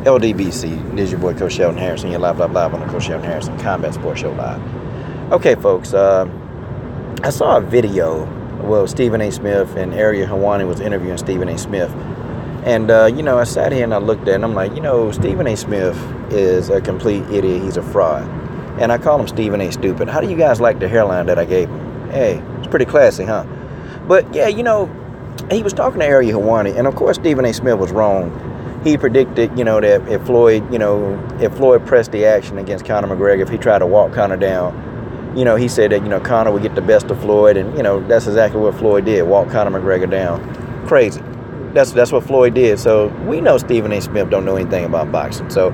LDBC, this is your boy Coach Sheldon Harrison. You're live on the Coach Sheldon Harrison Combat Sports Show Live. Okay, folks, I saw a video. Well, Stephen A. Smith and Ariel Helwani was interviewing Stephen A. Smith. And, I sat here and I looked at it and I'm like, Stephen A. Smith is a complete idiot. He's a fraud. And I call him Stephen A. Stupid. How do you guys like the hairline that I gave him? Hey, it's pretty classy, huh? But, yeah, he was talking to Ariel Helwani. And, of course, Stephen A. Smith was wrong. He predicted, that if Floyd pressed the action against Conor McGregor, if he tried to walk Conor down, he said that, Conor would get the best of Floyd. And, that's exactly what Floyd did, walk Conor McGregor down. Crazy. That's what Floyd did. So we know Stephen A. Smith don't know anything about boxing. So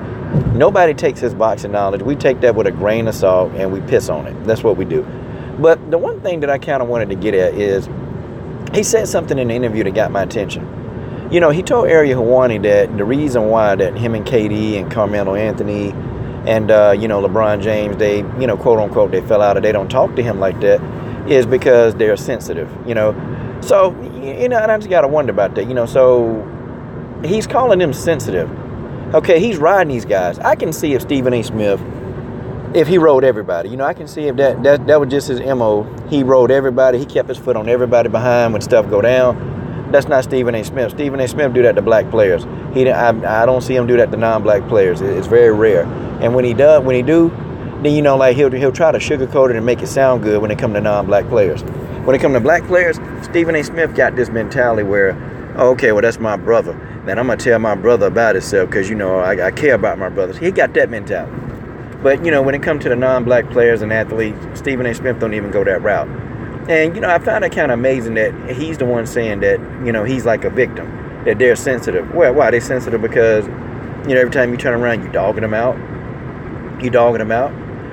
nobody takes his boxing knowledge. We take that with a grain of salt and we piss on it. That's what we do. But the one thing that I kind of wanted to get at is he said something in the interview that got my attention. He told Ariel Helwani that the reason why that him and KD and Carmelo Anthony and, LeBron James, they, quote unquote, they fell out or they don't talk to him like that is because they're sensitive, So, and I just got to wonder about that, so he's calling them sensitive. Okay, he's riding these guys. I can see if Stephen A. Smith, if he rode everybody, I can see if that was just his MO. He rode everybody. He kept his foot on everybody behind when stuff go down. That's not Stephen A. Smith. Stephen A. Smith do that to black players. I don't see him do that to non-black players. It's very rare. And when he do, then he'll try to sugarcoat it and make it sound good when it comes to non-black players. When it comes to black players, Stephen A. Smith got this mentality where, oh, okay, well, that's my brother. Then I'm going to tell my brother about himself because, I care about my brothers. He got that mentality. But, when it comes to the non-black players and athletes, Stephen A. Smith don't even go that route. And, I found it kind of amazing that he's the one saying that, he's like a victim, that they're sensitive. Well, why? They're sensitive because, every time you turn around, you dogging them out.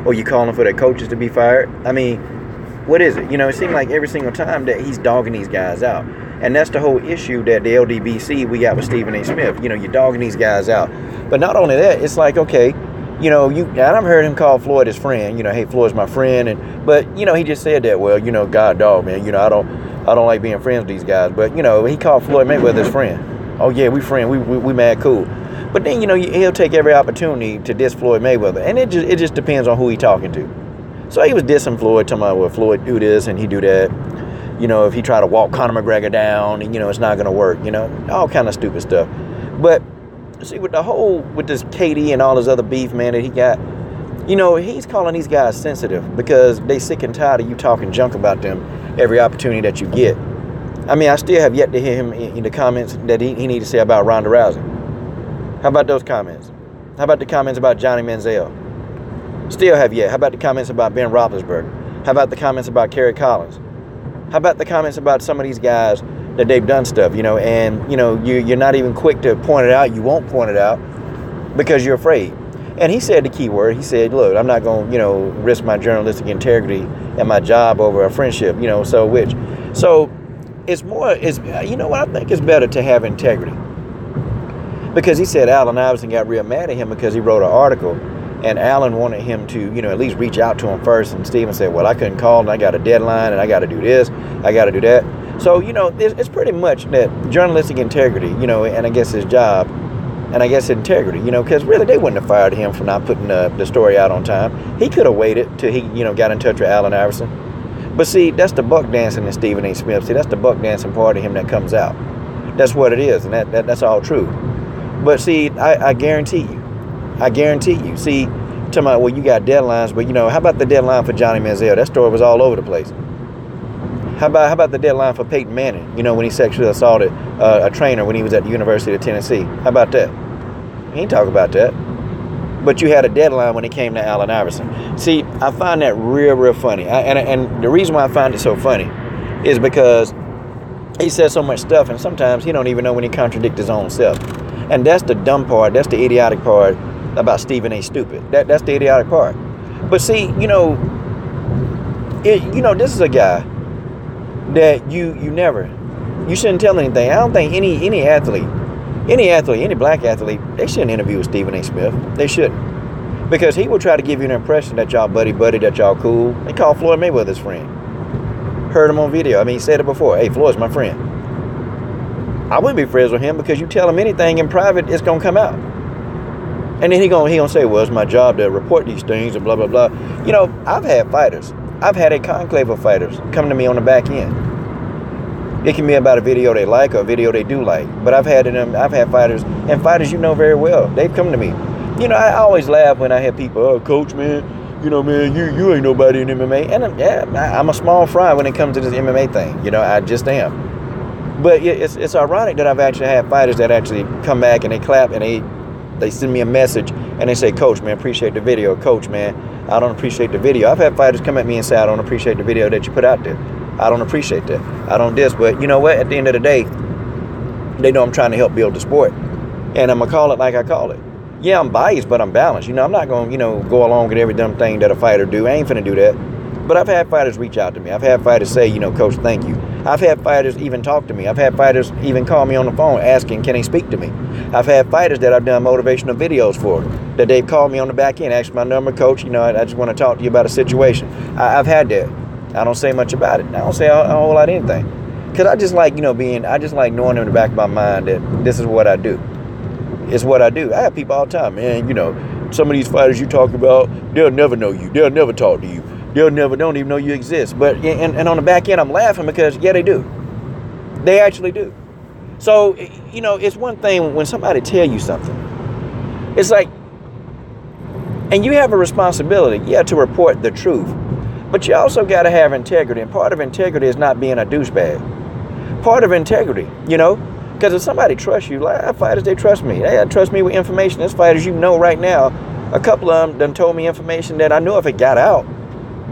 Or you calling for their coaches to be fired. I mean, what is it? It seems like every single time that he's dogging these guys out. And that's the whole issue that the LDBC we got with Stephen A. Smith. You're dogging these guys out. But not only that, it's like, okay, and I've heard him call Floyd his friend. Hey, Floyd's my friend. But he just said that, well, God dog, man. I don't like being friends with these guys. But, he called Floyd Mayweather his friend. Oh, yeah, we friend. We mad cool. But then, he'll take every opportunity to diss Floyd Mayweather. And it just depends on who he's talking to. So he was dissing Floyd, talking about, well, Floyd do this and he do that. If he try to walk Conor McGregor down, and, it's not going to work, all kind of stupid stuff. But, see, with this KD and all his other beef, man, that he got, he's calling these guys sensitive because they sick and tired of you talking junk about them every opportunity that you get. I mean, I still have yet to hear him in the comments that he need to say about Ronda Rousey. How about those comments? How about the comments about Johnny Manziel? Still have yet. How about the comments about Ben Roethlisberger? How about the comments about Kerry Collins? How about the comments about some of these guys that they've done stuff, and, you're not even quick to point it out. You won't point it out because you're afraid. And he said the key word. He said, look, I'm not going to, risk my journalistic integrity and my job over a friendship, So it's I think it's better to have integrity. Because he said Allen Iverson got real mad at him because he wrote an article and Allen wanted him to, at least reach out to him first. And Steven said, well, I couldn't call and I got a deadline and I got to do this, I got to do that. So, it's pretty much that journalistic integrity, and I guess his job and I guess integrity, because really they wouldn't have fired him for not putting the story out on time. He could have waited till he, got in touch with Allen Iverson. But see, that's the buck dancing in Stephen A. Smith. See, that's the buck dancing part of him that comes out. That's what it is, and that's all true. But see, I guarantee you. See, talking about, well, you got deadlines, but how about the deadline for Johnny Manziel? That story was all over the place. How about the deadline for Peyton Manning? When he sexually assaulted a trainer when he was at the University of Tennessee. How about that? He ain't talk about that. But you had a deadline when it came to Allen Iverson. See, I find that real funny. And the reason why I find it so funny is because he says so much stuff, and sometimes he don't even know when he contradicts his own self. And that's the dumb part. That's the idiotic part about Stephen A. Stupid. That's the idiotic part. But see, this is a guy that you shouldn't tell anything. I don't think any athlete, any black athlete, they shouldn't interview with Stephen A. Smith. They shouldn't. Because he will try to give you an impression that y'all buddy, that y'all cool. They call Floyd Mayweather his friend. Heard him on video. I mean, he said it before. Hey, Floyd's my friend. I wouldn't be friends with him because you tell him anything in private, it's going to come out. And then he gonna say, well, it's my job to report these things and blah, blah, blah. You know, I've had fighters. I've had a conclave of fighters come to me on the back end. It can be about a video they like or a video they do like. But I've had fighters, and fighters you know very well, they've come to me. You know, I always laugh when I hear people, oh, coach, man, you know, man, you ain't nobody in MMA. And I'm a small fry when it comes to this MMA thing. You know, I just am. But it's ironic that I've actually had fighters that actually come back and they clap and they send me a message and they say, coach, man, appreciate the video. Coach, man, I don't appreciate the video. I've had fighters come at me and say, I don't appreciate the video that you put out there. I don't appreciate that. I don't this. But you know what? At the end of the day, they know I'm trying to help build the sport. And I'm going to call it like I call it. Yeah, I'm biased, but I'm balanced. You know, I'm not going to, you know, go along with every dumb thing that a fighter do. I ain't finna do that. But I've had fighters reach out to me. I've had fighters say, you know, coach, thank you. I've had fighters even talk to me. I've had fighters even call me on the phone asking, can they speak to me? I've had fighters that I've done motivational videos for that they've called me on the back end, asked my number, coach, you know, I just want to talk to you about a situation. I've had that. I don't say much about it. I don't say a whole lot of anything. Because I just like, you know, I just like knowing in the back of my mind that this is what I do. It's what I do. I have people all the time, man, you know, some of these fighters you talk about, they'll never know you. They'll never talk to you. Don't even know you exist. But, and on the back end, I'm laughing because, yeah, they do. They actually do. So, you know, it's one thing when somebody tell you something. It's like, and you have a responsibility, yeah, to report the truth. But you also got to have integrity. And part of integrity is not being a douchebag. Part of integrity, you know, because if somebody trusts you, like fighters, they trust me. They trust me with information. There's fighters you know right now. A couple of them done told me information that I knew if it got out,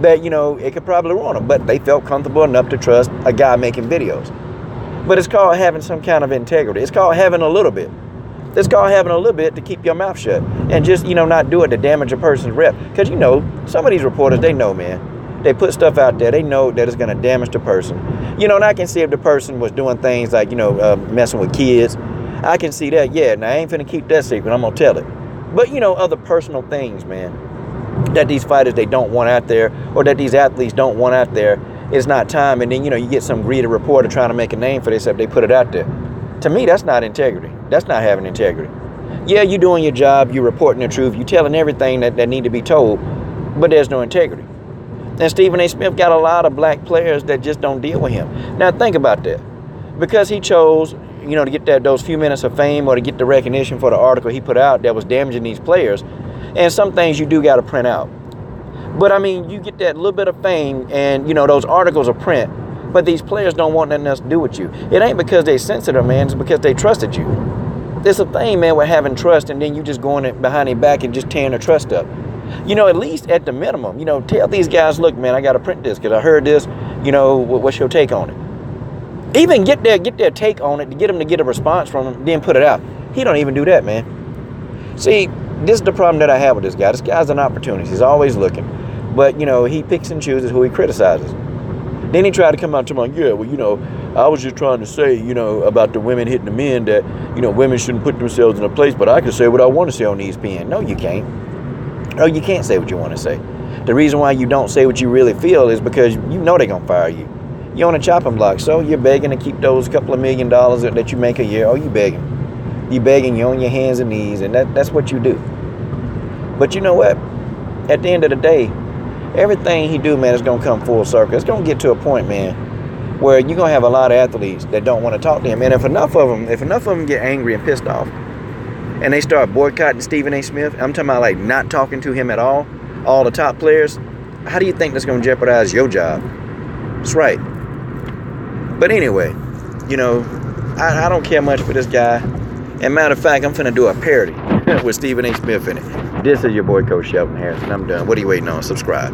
that, you know, it could probably ruin them. But they felt comfortable enough to trust a guy making videos. But it's called having some kind of integrity. It's called having a little bit. It's called having a little bit to keep your mouth shut. And just, you know, not do it to damage a person's rep. Because, you know, some of these reporters, they know, man. They put stuff out there. They know that it's going to damage the person. You know, and I can see if the person was doing things like, you know, messing with kids. I can see that. Yeah, now I ain't finna keep that secret. I'm going to tell it. But, you know, other personal things, man, that these fighters, they don't want out there, or that these athletes don't want out there, it's not time. And then, you know, you get some greedy reporter trying to make a name for themselves. They put it out there. To me, that's not integrity. That's not having integrity. Yeah, you're doing your job. You're reporting the truth. You're telling everything that need to be told. But there's no integrity. And Stephen A. Smith got a lot of black players that just don't deal with him. Now, think about that. Because he chose, you know, to get those few minutes of fame or to get the recognition for the article he put out that was damaging these players. And some things you do got to print out. But, I mean, you get that little bit of fame and, you know, those articles are print. But these players don't want nothing else to do with you. It ain't because they sensitive, man. It's because they trusted you. There's a thing, man, with having trust and then you just going behind their back and just tearing their trust up. You know, at least at the minimum, you know, tell these guys, look, man, I got to print this because I heard this, you know, what's your take on it? Even get their take on it to get them to get a response from them, then put it out. He don't even do that, man. See, this is the problem that I have with this guy. This guy's an opportunist. He's always looking. But, you know, he picks and chooses who he criticizes. Then he tried to come out to me like, yeah, well, you know, I was just trying to say, you know, about the women hitting the men that, you know, women shouldn't put themselves in a place, but I can say what I want to say on ESPN. No, you can't. No, you can't say what you want to say. The reason why you don't say what you really feel is because you know they're going to fire you. You're on a chopping block, so you're begging to keep those couple of $1 million that you make a year. Oh, you begging. You begging, you're on your hands and knees, and that's what you do. But you know what? At the end of the day, everything he do, man, is going to come full circle. It's going to get to a point, man, where you're going to have a lot of athletes that don't want to talk to him. And if enough of them get angry and pissed off, and they start boycotting Stephen A. Smith, I'm talking about like not talking to him at all the top players, how do you think that's going to jeopardize your job? That's right. But anyway, you know, I don't care much for this guy. And matter of fact, I'm finna do a parody with Stephen A. Smith in it. This is your boy, Coach Shelton Harrison. I'm done. What are you waiting on? Subscribe.